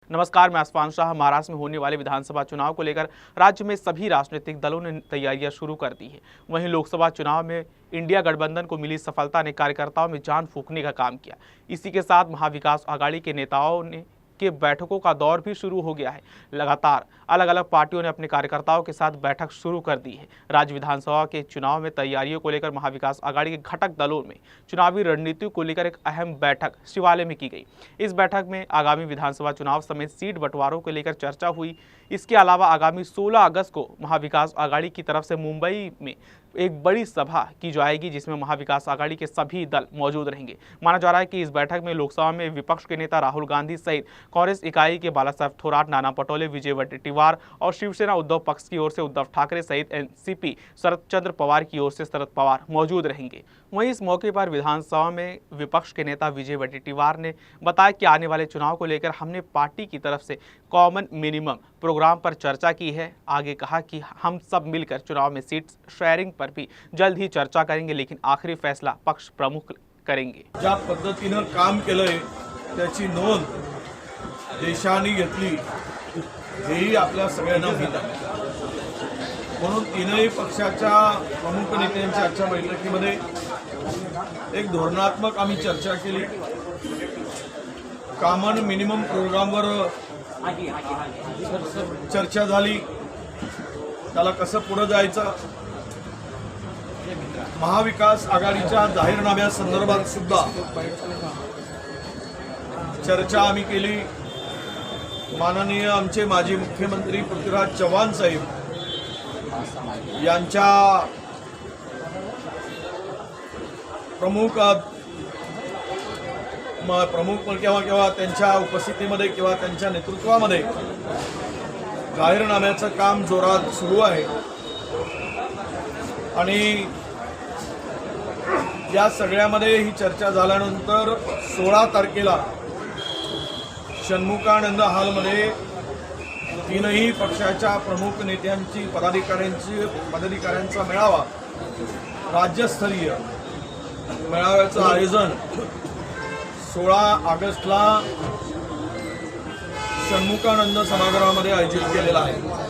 नमस्कार, मैं आसफान शाह। महाराष्ट्र में होने वाले विधानसभा चुनाव को लेकर राज्य में सभी राजनीतिक दलों ने तैयारियां शुरू कर दी है। वहीं लोकसभा चुनाव में इंडिया गठबंधन को मिली सफलता ने कार्यकर्ताओं में जान फूंकने का काम किया। इसी के साथ महाविकास आघाड़ी के नेताओं ने के बैठकों का दौर भी शुरू हो गया है। लगातार अलग अलग पार्टियों ने अपने कार्यकर्ताओं के साथ बैठक शुरू कर दी है। राज्य विधानसभा के चुनाव में तैयारियों को लेकर महाविकास आघाड़ी के घटक दलों में चुनावी रणनीति को लेकर एक अहम बैठक शिवालय में की गई। इस बैठक में आगामी विधानसभा चुनाव समेत सीट बंटवारों को लेकर चर्चा हुई। इसके अलावा आगामी 16 अगस्त को महाविकास आघाड़ी की तरफ से मुंबई में एक बड़ी सभा की जाएगी, जिसमें महाविकास आघाड़ी के सभी दल मौजूद रहेंगे। माना जा रहा है कि इस बैठक में लोकसभा में विपक्ष के नेता राहुल गांधी सहित कांग्रेस इकाई के बालासाहेब थोराट, नाना पटोले, विजय वडेट्टीवार और शिवसेना उद्धव पक्ष की ओर से उद्धव ठाकरे सहित एनसीपी शरद चंद्र पवार की ओर से शरद पवार मौजूद रहेंगे। वहीं इस मौके पर विधानसभा में विपक्ष के नेता विजय वडेट्टीवार ने बताया कि आने वाले चुनाव को लेकर हमने पार्टी की तरफ से कॉमन मिनिमम प्रोग्राम पर चर्चा की है। आगे कहा कि हम सब मिलकर चुनाव में सीट शेयरिंग पर भी जल्द ही चर्चा करेंगे, लेकिन आखिरी फैसला पक्ष प्रमुख करेंगे। ज्या पद्धतीनं काम केलंय त्याची नोंद देशाने घेतली हेही आपल्या सगळ्यांना माहीत आहे। म्हणून तीनही पक्षाच्या प्रमुख नेत्यांच्या आजच्या बैठकीमध्ये एक धोरणात्मक आम्ही चर्चा केली। कॉमन मिनिमम प्रोग्रामवर चर्चा झाली, त्याला कसं पुढे जायचं। महाविकास आघाडीच्या जाहीरनाम्यासंदर्भात सुद्धा चर्चा आम्ही केली। माननीय आमचे माजी मुख्यमंत्री पृथ्वीराज चव्हाण साहेब यांच्या प्रमुख केव्हा त्यांच्या उपस्थितीमध्ये किंवा त्यांच्या नेतृत्वामध्ये जाहीरनाम्याचं काम जोरात सुरू आहे आणि या सगळ्यामध्ये ही चर्चा झाल्यानंतर 16 तारखेला षण्मुखानंद हॉलमध्ये तीनही पक्षाच्या प्रमुख नेत्यांची पदाधिकाऱ्यांचा मेळावा, राज्यस्तरीय मेळाव्याचं आयोजन 16 ऑगस्टला षण्मुखानंद सभागृहामध्ये आयोजित केलेलं आहे।